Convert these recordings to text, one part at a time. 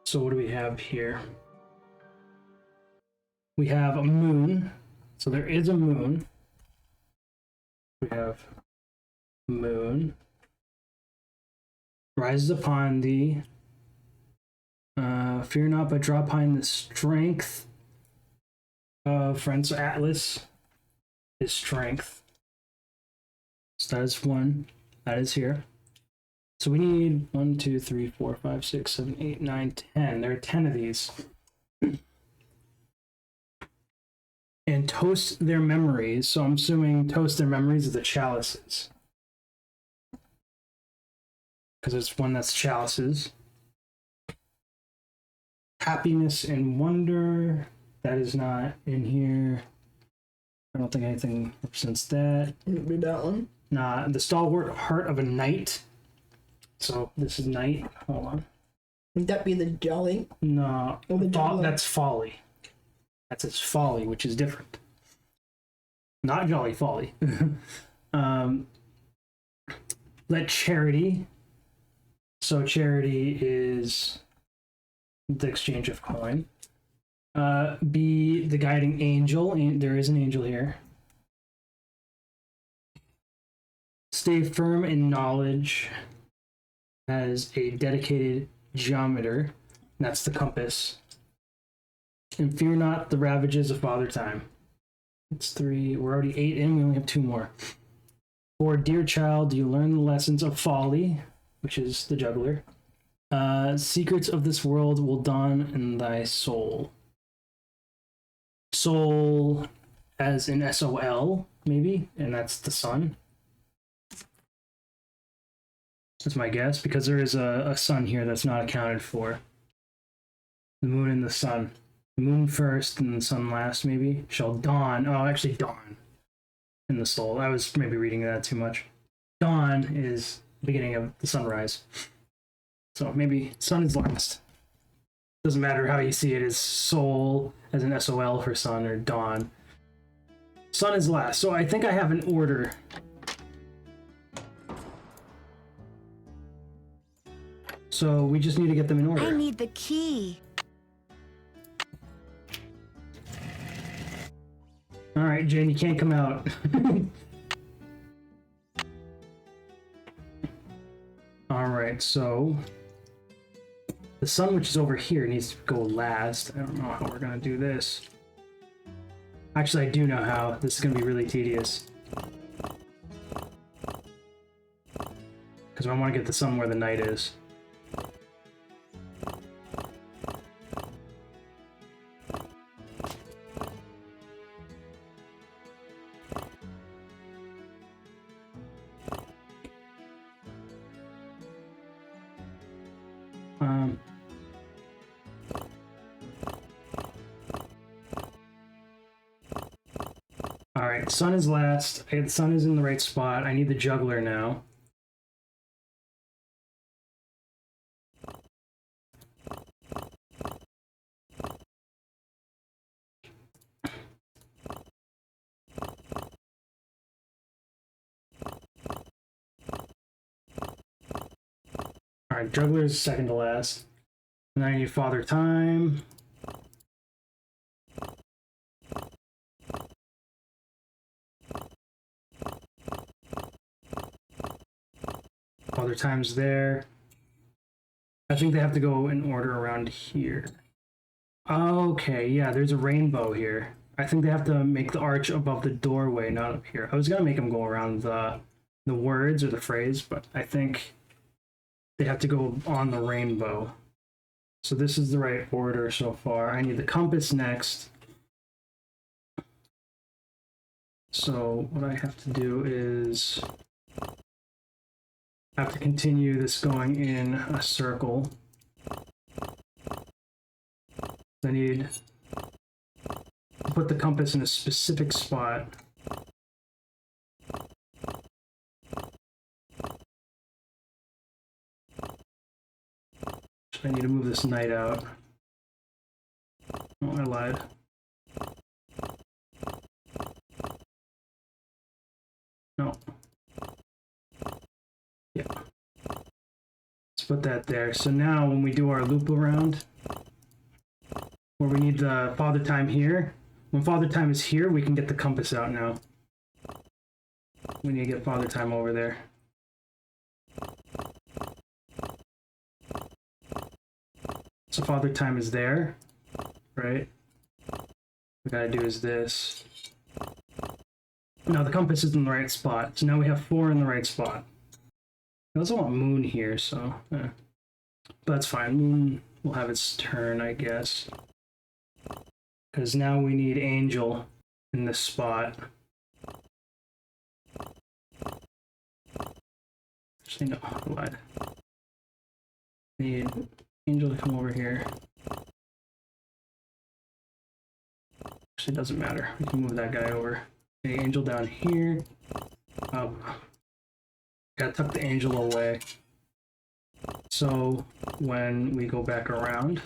So what do we have here? We have a moon. So there is a moon. We have moon. Rises upon thee. Fear not, but draw upon the strength of friends. So Atlas is strength. So that is one. That is here. So we need 1, 2, 3, 4, 5, 6, 7, 8, 9, 10. There are 10 of these. And toast their memories. So I'm assuming toast their memories of the chalices. Because there's one that's chalices. Happiness and wonder. That is not in here. I don't think anything represents that. Maybe that one. Nah, the stalwart heart of a knight. So this is knight. Hold on. Would that be the jolly? No, Oh, that's folly. That's its folly, which is different. Not jolly folly. Let charity. So charity is the exchange of coin. Be the guiding angel. There is an angel here. Stay firm in knowledge. As a dedicated geometer. That's the compass. And fear not the ravages of Father Time. It's 3. We're already 8 in. We only have 2 more. For dear child, you learn the lessons of folly, which is the juggler. Secrets of this world will dawn in thy soul. Soul as in SOL, maybe, and that's the sun. That's my guess, because there is a sun here that's not accounted for. The moon and the sun. The moon first and the sun last, maybe. Shall dawn. Oh, actually dawn in the soul. I was maybe reading that too much. Dawn is the beginning of the sunrise. So maybe sun is last. Doesn't matter how you see it, as soul as an SOL for sun, or dawn. Sun is last. So I think I have an order. So we just need to get them in order. I need the key. All right, Jen, you can't come out. All right, so the sun, which is over here, needs to go last. I don't know how we're gonna do this. Actually, I do know how. This is gonna be really tedious. Because I want to get the sun where the night is. All right, sun is last. The sun is in the right spot. I need the juggler now. All right, juggler is second to last. And then I need Father Time. Father Time's there. I think they have to go in order around here. Okay, yeah, there's a rainbow here. I think they have to make the arch above the doorway, not up here. I was gonna make them go around the words or the phrase, but I think they have to go on the rainbow. So this is the right order so far. I need the compass next. So what I have to do is I have to continue this going in a circle. I need to put the compass in a specific spot. I need to move this knight out. Oh, I lied. No. Yeah. Let's put that there. So now when we do our loop around, where we need the Father Time here. When Father Time is here, we can get the compass out now. We need to get Father Time over there. So Father Time is there, right? What we gotta do is this. Now the compass is in the right spot. So now we have 4 in the right spot. I also want Moon here, so... But that's fine. Moon will have its turn, I guess. Because now we need Angel in this spot. Actually, no. What? Need Angel to come over here. Actually, doesn't matter. We can move that guy over. Okay, Angel down here. Gotta tuck the Angel away. So when we go back around,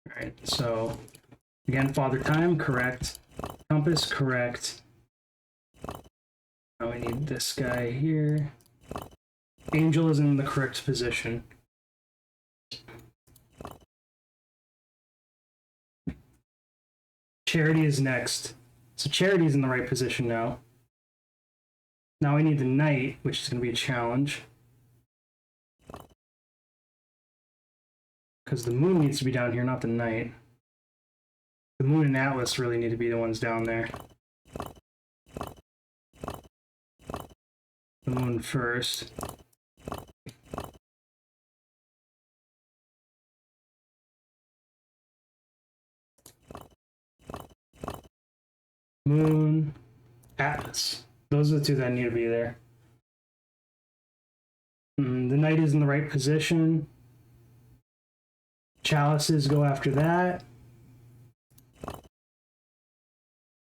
alright, so again, Father Time, correct. Compass, correct. Now we need this guy here. Angel is in the correct position. Charity is next. So Charity is in the right position now. Now we need the Knight, which is going to be a challenge. Because the Moon needs to be down here, not the Knight. The Moon and Atlas really need to be the ones down there. The Moon first. Moon, Atlas. Those are the 2 that need to be there. The Knight is in the right position. Chalices go after that.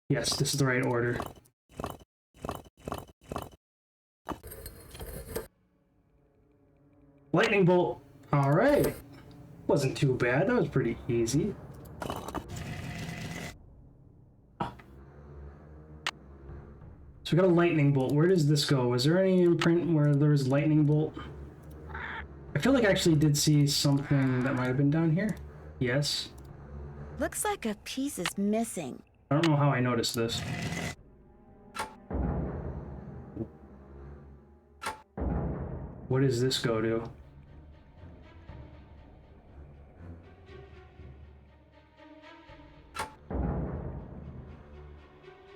Yes, this is the right order. Lightning Bolt. Alright. Wasn't too bad. That was pretty easy. So we got a Lightning Bolt. Where does this go? Was there any imprint where there was Lightning Bolt? I feel like I actually did see something that might have been down here. Yes. Looks like a piece is missing. I don't know how I noticed this. What does this go to?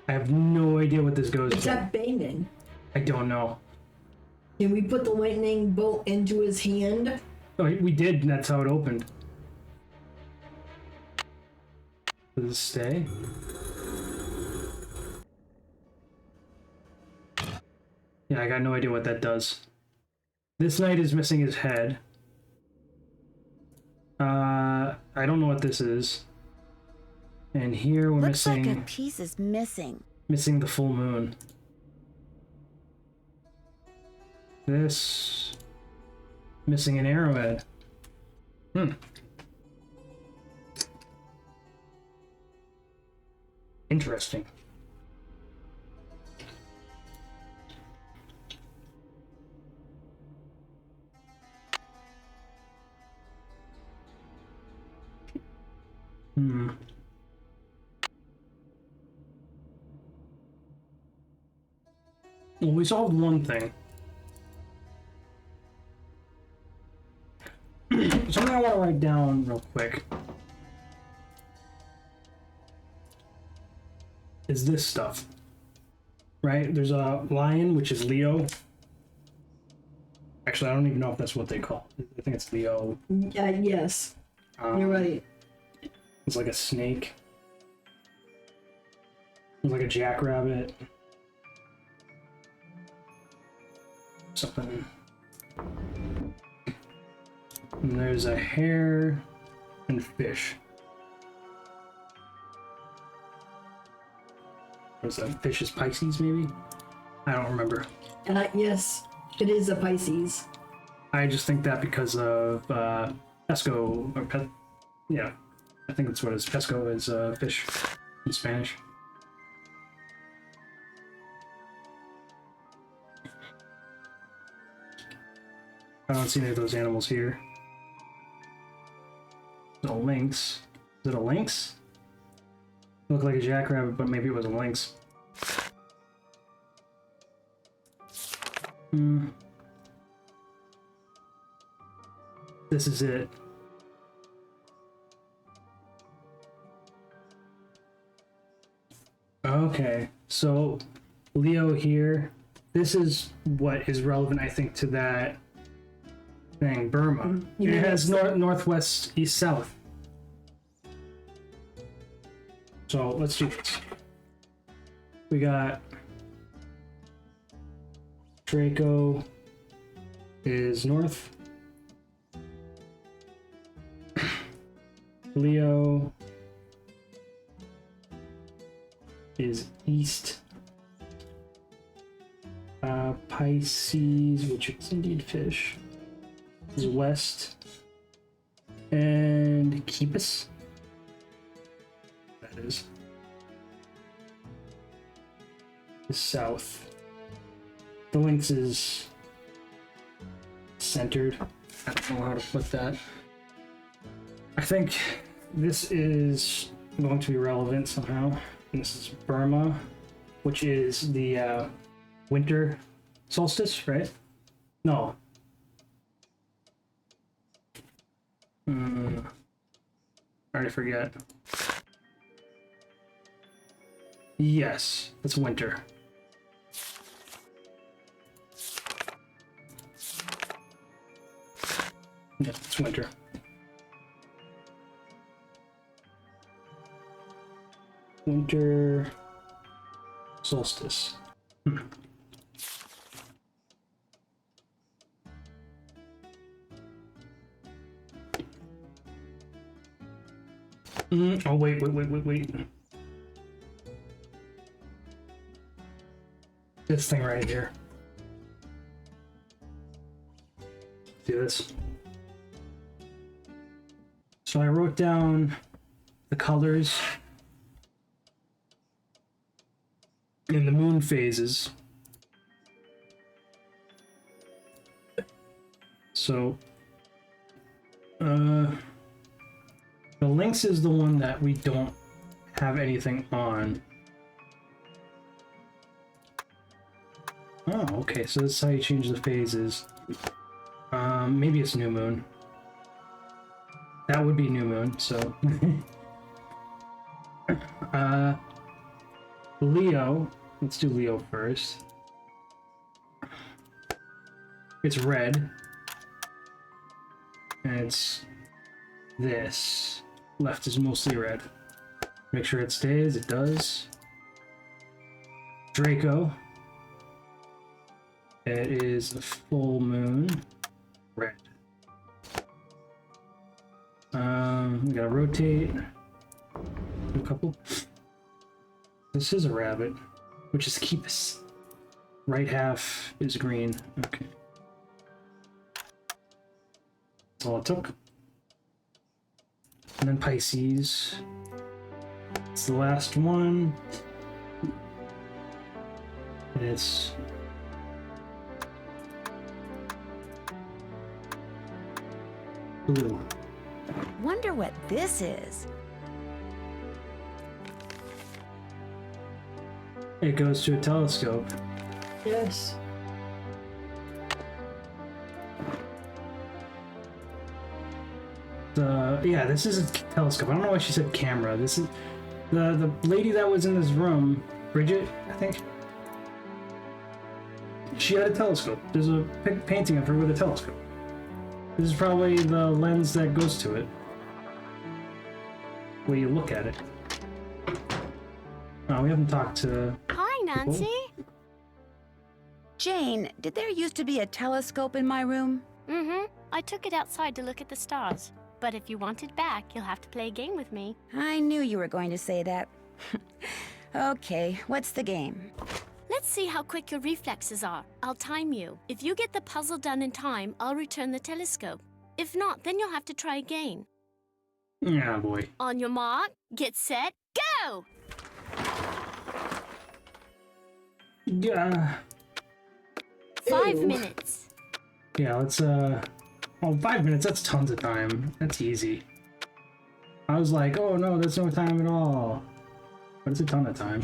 I have no idea what this goes It's to. that banging. I don't know. Can we put the lightning bolt into his hand? Oh, we did, and that's how it opened. Does it stay? Yeah, I got no idea what that does. This Knight is missing his head. I don't know what this is. And here we're Looks missing... like a piece is missing. Missing the full moon. This... Missing an arrowhead. Interesting. Well, we solved one thing. Something I want to write down real quick is this stuff. Right? There's a lion, which is Leo. Actually, I don't even know if that's what they call it. I think it's Leo. Yes. You're right. It's like a snake. It's like a jackrabbit. Something. And there's a hare and fish. Was that fish is Pisces, maybe? I don't remember. Yes, it is a Pisces. I just think that because of Pesco, or yeah, I think that's what it is. Pesco is fish in Spanish. I don't see any of those animals here. A lynx. Is it a lynx? Looked like a jackrabbit, but maybe it was a lynx. This is it. Okay, so Leo here. This is what is relevant, I think, to that thing, Burma. You It mean has northwest, east, south. So let's do this. We got Draco is north. Leo is east. Pisces, which is indeed fish, is west. And Keepus, that is south. The lynx is centered. I don't know how to put that. I think this is going to be relevant somehow. And this is Burma, which is the winter solstice, right? No. I already forget. Yes, it's winter. Yeah, it's winter. Winter solstice. Oh, wait. This thing right here. Do this. So I wrote down the colors in the moon phases. So, the lynx is the one that we don't have anything on. Oh, okay, so this is how you change the phases. Maybe it's new moon. That would be new moon, so. Leo, let's do Leo first. It's red. And it's this. Left is mostly red. Make sure it stays, it does. Draco. It is a full moon. Red. We gotta rotate. A couple. This is a rabbit, which is Keepus. Right half is green. Okay. That's all it took. And then Pisces. It's the last one. And it's blue. Wonder what this is. It goes to a telescope. Yes. Yeah, this is a telescope. I don't know why she said camera. This is the lady that was in this room, Bridget, I think. She had a telescope. There's a painting of her with a telescope. This is probably the lens that goes to it. Where you look at it. Oh, we haven't talked to... Hi, Nancy. Jane, did there used to be a telescope in my room? Mm-hmm. I took it outside to look at the stars. But if you want it back, you'll have to play a game with me. I knew you were going to say that. Okay, what's the game? Let's see how quick your reflexes are. I'll time you. If you get the puzzle done in time, I'll return the telescope. If not, then you'll have to try again. Yeah, boy. On your mark, get set, go! Yeah. 5 Ew. minutes. Yeah, let's, oh, 5 minutes, that's tons of time. That's easy. I was like, oh no, that's no time at all. But it's a ton of time.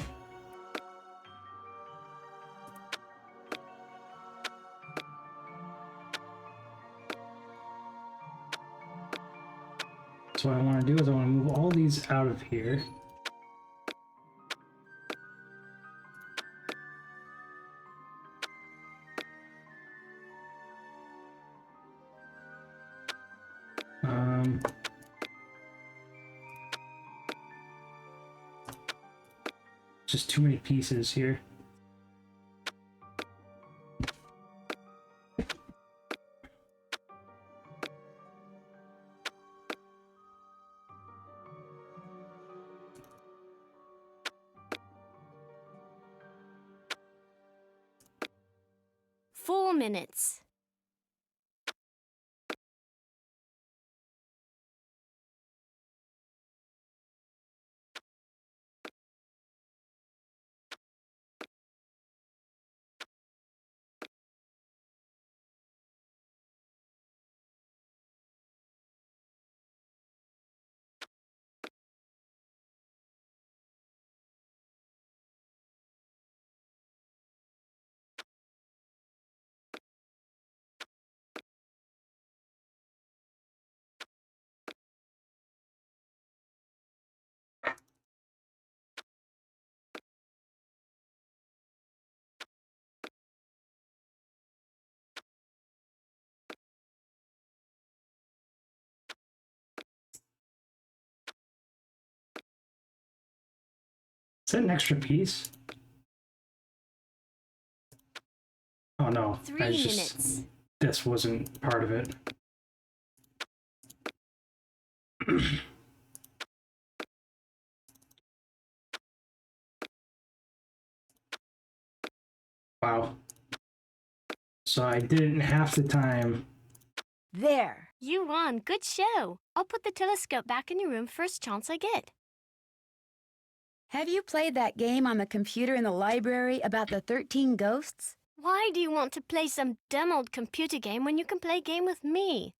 So what I want to do is I want to move all these out of here. Just too many pieces here. Four minutes. Is that an extra piece? Oh no, 3 minutes. this wasn't part of it. Wow. So I did it in half the time. There. You won. Good show. I'll put the telescope back in your room first chance I get. Have you played that game on the computer in the library about the 13 ghosts? Why do you want to play some dumb old computer game when you can play a game with me?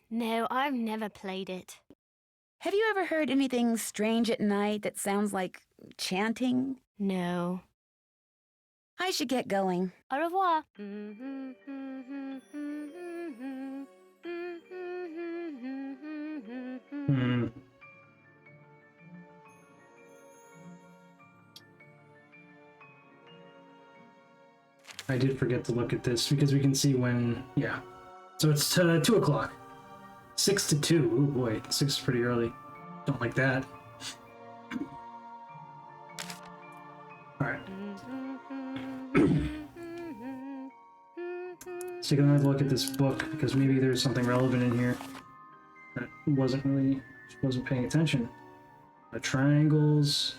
No, I've never played it. Have you ever heard anything strange at night that sounds like chanting? No. I should get going. Au revoir. I did forget to look at this because we can see when, yeah. So it's 2 o'clock. 6 to 2. Oh boy, 6 is pretty early. Don't like that. Alright. Let's take another look at this book because maybe there's something relevant in here that wasn't paying attention. The triangles.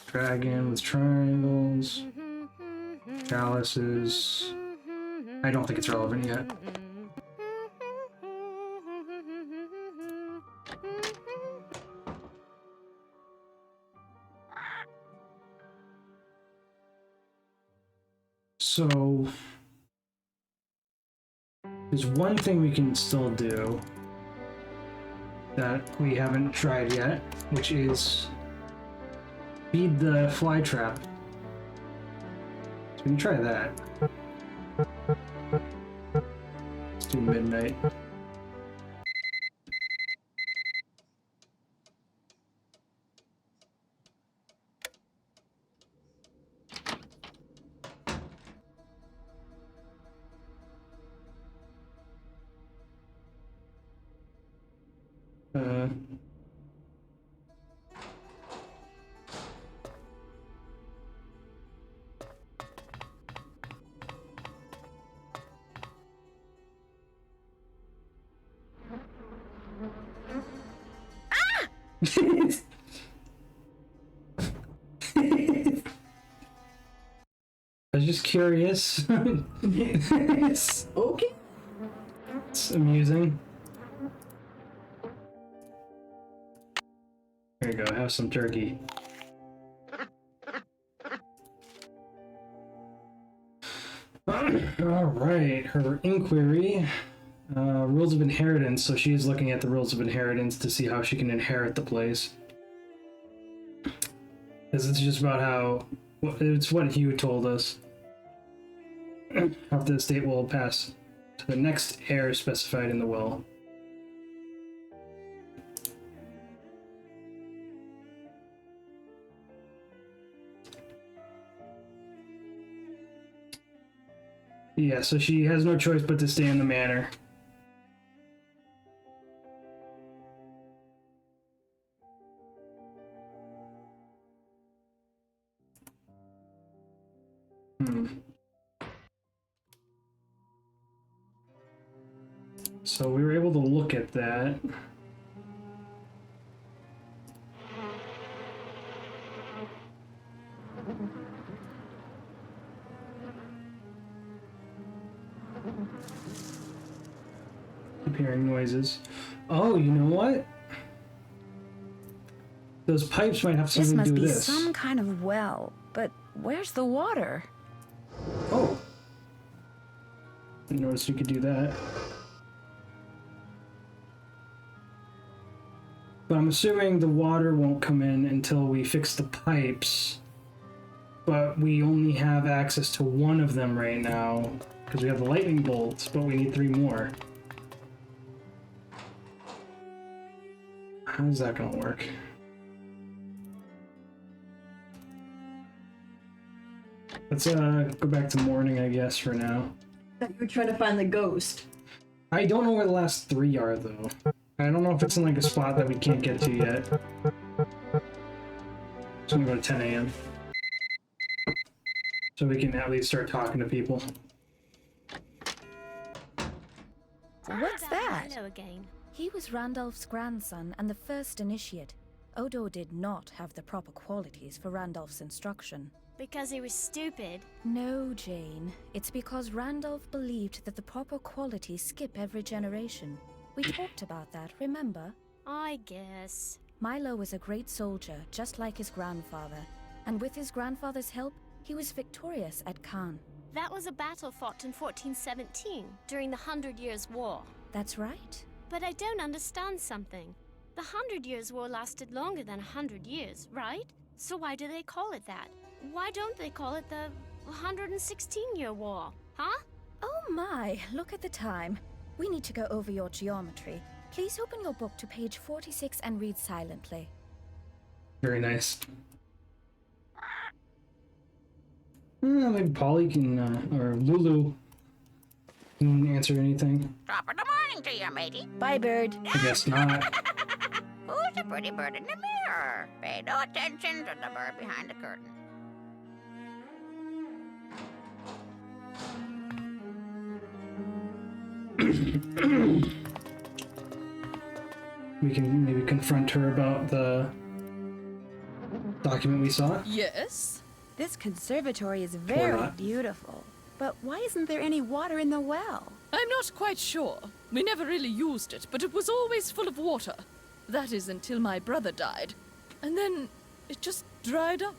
Dragon with triangles. Chalices. I don't think it's relevant yet. So there's one thing we can still do that we haven't tried yet, which is feed the fly trap. So we can try that. Let's do midnight. just curious. it's Okay. amusing. There you go, have some turkey. Alright, her inquiry. Rules of inheritance, so she is looking at the rules of inheritance to see how she can inherit the place. Because it's just about how... It's what Hugh told us. How the estate will pass to the next heir specified in the will. Yeah, so she has no choice but to stay in the manor. So we were able to look at that. Keep hearing noises. Oh, you know what? Those pipes might have This something to must do be with this. some kind of well, but where's the water? Oh. Didn't notice you could do that. But I'm assuming the water won't come in until we fix the pipes. But we only have access to one of them right now. Because we have the lightning bolts, but we need 3 more. How's that gonna work? Let's go back to morning, I guess, for now. You were trying to find the ghost. I don't know where the last 3 are, though. I don't know if it's in like a spot that we can't get to yet. It's gonna go to 10 a.m. So we can at least start talking to people. What's that? Hello again. He was Randolph's grandson and the first initiate. Odo did not have the proper qualities for Randolph's instruction. Because he was stupid. No, Jane. It's because Randolph believed that the proper qualities skip every generation. We talked about that, remember? I guess. Milo was a great soldier, just like his grandfather. And with his grandfather's help, he was victorious at Khan. That was a battle fought in 1417, during the 100 Years' War. That's right. But I don't understand something. The 100 Years' War lasted longer than 100 years, right? So why do they call it that? Why don't they call it the 116-year war, huh? Oh my, look at the time. We need to go over your geometry. Please open your book to page 46 and read silently. Very nice. Maybe Polly can, or Lulu can answer anything. Top of the morning to you, matey. Bye, bird. I guess not. Who's the pretty bird in the mirror? Pay no attention to the bird behind the curtain. We can maybe confront her about the document we saw. Yes? This conservatory is very not. beautiful. But why isn't there any water in the well? I'm not quite sure. We never really used it, but it was always full of water. That is until my brother died. And then it just dried up.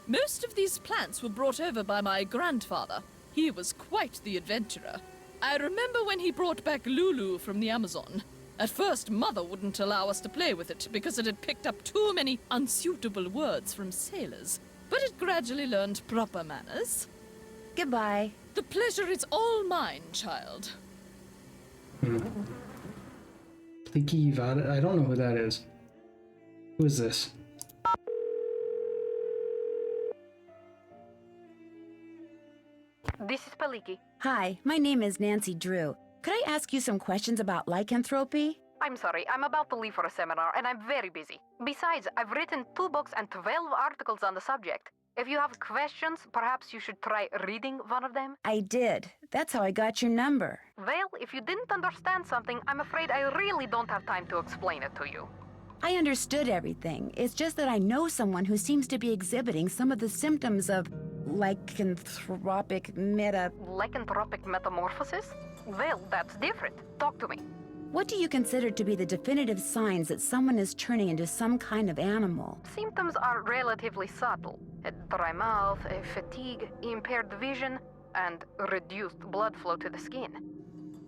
Most of these plants were brought over by my grandfather. He was quite the adventurer. I remember when he brought back Lulu from the Amazon. At first, Mother wouldn't allow us to play with it because it had picked up too many unsuitable words from sailors. But it gradually learned proper manners. Goodbye. The pleasure is all mine, child. Leaky Vada? I don't know who that is. Who is this? This is Paliki. Hi, my name is Nancy Drew. Could I ask you some questions about lycanthropy? I'm sorry, I'm about to leave for a seminar and I'm very busy. Besides, I've written 2 books and 12 articles on the subject. If you have questions, perhaps you should try reading one of them. I did. That's how I got your number. Well, if you didn't understand something, I'm afraid I really don't have time to explain it to you. I understood everything. It's just that I know someone who seems to be exhibiting some of the symptoms of lycanthropic meta... Lycanthropic metamorphosis? Well, that's different. Talk to me. What do you consider to be the definitive signs that someone is turning into some kind of animal? Symptoms are relatively subtle. A dry mouth, a fatigue, impaired vision, and reduced blood flow to the skin.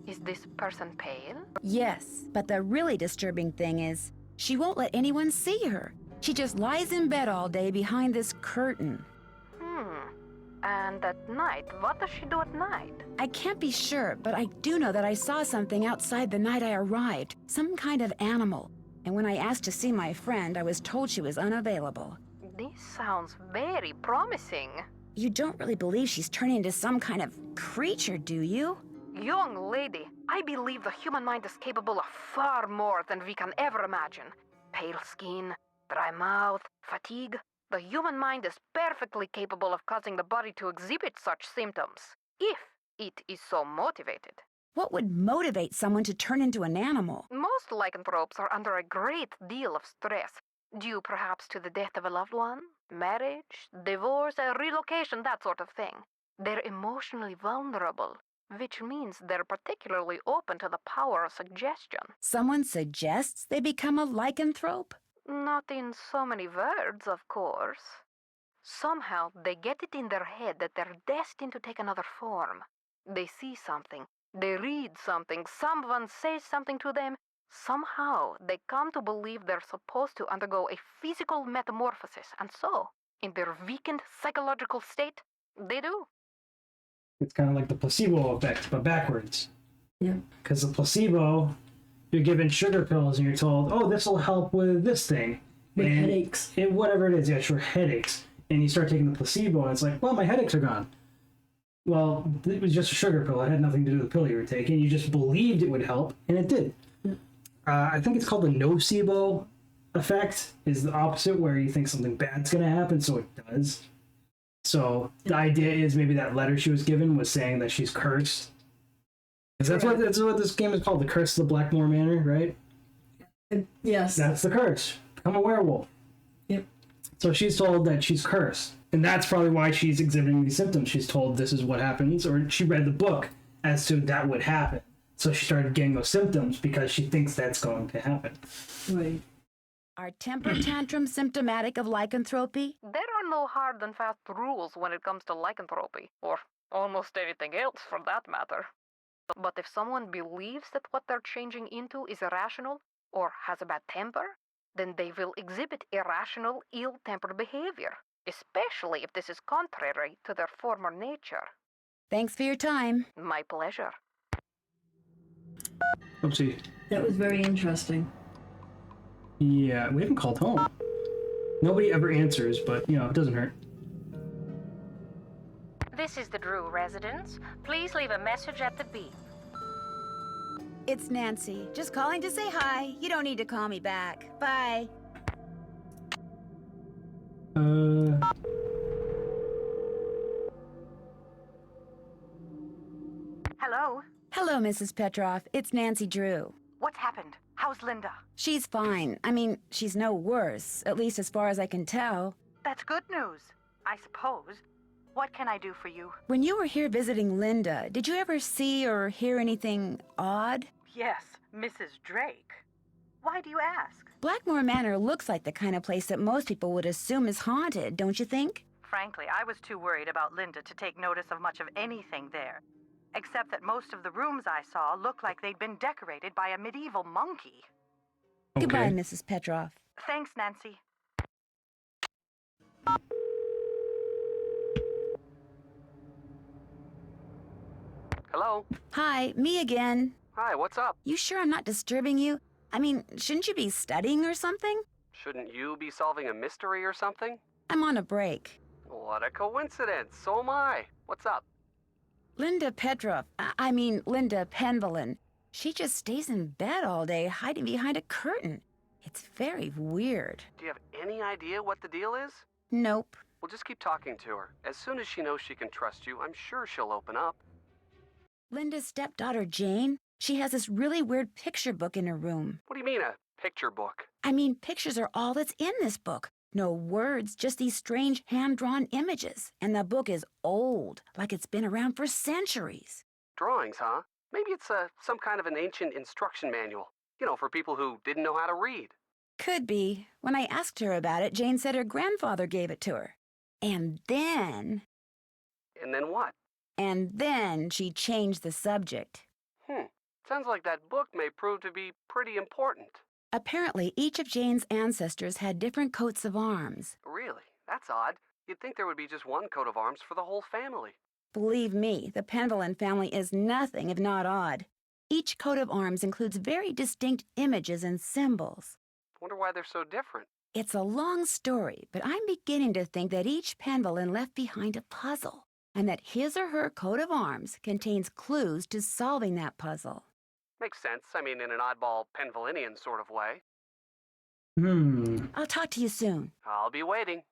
Is this person pale? Yes, but the really disturbing thing is, she won't let anyone see her. She just lies in bed all day behind this curtain. And at night, what does she do at night? I can't be sure, but I do know that I saw something outside the night I arrived. Some kind of animal. And when I asked to see my friend, I was told she was unavailable. This sounds very promising. You don't really believe she's turning into some kind of creature, do you? Young lady, I believe the human mind is capable of far more than we can ever imagine. Pale skin, dry mouth, fatigue. The human mind is perfectly capable of causing the body to exhibit such symptoms, if it is so motivated. What would motivate someone to turn into an animal? Most lycanthropes are under a great deal of stress, due perhaps to the death of a loved one, marriage, divorce, a relocation, that sort of thing. They're emotionally vulnerable, which means they're particularly open to the power of suggestion. Someone suggests they become a lycanthrope? Not in so many words, of course. Somehow they get it in their head that they're destined to take another form. They see something, they read something, someone says something to them. Somehow they come to believe they're supposed to undergo a physical metamorphosis, and so, in their weakened psychological state, they do. It's kind of like the placebo effect, but backwards. Yeah. Because the placebo, you're given sugar pills and you're told, oh, this will help with this thing. With and headaches. Whatever it is, yeah, sure, headaches. And you start taking the placebo and it's like, well, my headaches are gone. Well, it was just a sugar pill. It had nothing to do with the pill you were taking. You just believed it would help, and it did. I think it's called the nocebo effect, is the opposite, where you think something bad's going to happen, so it does. So the idea is maybe that letter she was given was saying that she's cursed. Because that's what this game is called, the Curse of the Blackmoor Manor, right? Yes. That's the curse. Become a werewolf. Yep. So she's told that she's cursed. And that's probably why she's exhibiting these symptoms. She's told this is what happens, or she read the book as to that would happen. So she started getting those symptoms because she thinks that's going to happen. Right. Are temper tantrums symptomatic of lycanthropy? There are no hard and fast rules when it comes to lycanthropy, or almost anything else for that matter. But if someone believes that what they're changing into is irrational, or has a bad temper, then they will exhibit irrational, ill-tempered behavior, especially if this is contrary to their former nature. Thanks for your time. My pleasure. Oopsie. That was very interesting. Yeah, we haven't called home. Nobody ever answers, but, it doesn't hurt. This is the Drew residence. Please leave a message at the beep. It's Nancy. Just calling to say hi. You don't need to call me back. Bye. Hello? Hello, Mrs. Petroff. It's Nancy Drew. What's happened? How's Linda? She's fine. I mean, she's no worse, at least as far as I can tell. That's good news, I suppose. What can I do for you? When you were here visiting Linda, did you ever see or hear anything odd? Yes, Mrs. Drake. Why do you ask? Blackmoor Manor looks like the kind of place that most people would assume is haunted, don't you think? Frankly, I was too worried about Linda to take notice of much of anything there. Except that most of the rooms I saw looked like they'd been decorated by a medieval monkey. Okay. Goodbye, Mrs. Petroff. Thanks, Nancy. Hello? Hi, me again. Hi, what's up? You sure I'm not disturbing you? I mean, shouldn't you be studying or something? Shouldn't you be solving a mystery or something? I'm on a break. What a coincidence. So am I. What's up? Linda Petroff, I mean Linda Penvelin. She just stays in bed all day, hiding behind a curtain. It's very weird. Do you have any idea what the deal is? Nope. Well, just keep talking to her. As soon as she knows she can trust you, I'm sure she'll open up. Linda's stepdaughter, Jane, she has this really weird picture book in her room. What do you mean, a picture book? I mean, pictures are all that's in this book. No words, just these strange hand-drawn images. And the book is old, like it's been around for centuries. Drawings, huh? Maybe it's some kind of an ancient instruction manual. You know, for people who didn't know how to read. Could be. When I asked her about it, Jane said her grandfather gave it to her. And then what? And then she changed the subject. Sounds like that book may prove to be pretty important. Apparently, each of Jane's ancestors had different coats of arms. Really? That's odd. You'd think there would be just one coat of arms for the whole family. Believe me, the Penvillin family is nothing if not odd. Each coat of arms includes very distinct images and symbols. Wonder why they're so different. It's a long story, but I'm beginning to think that each Penvillin left behind a puzzle, and that his or her coat of arms contains clues to solving that puzzle. Makes sense. I mean, in an oddball Penvillinian sort of way. I'll talk to you soon. I'll be waiting.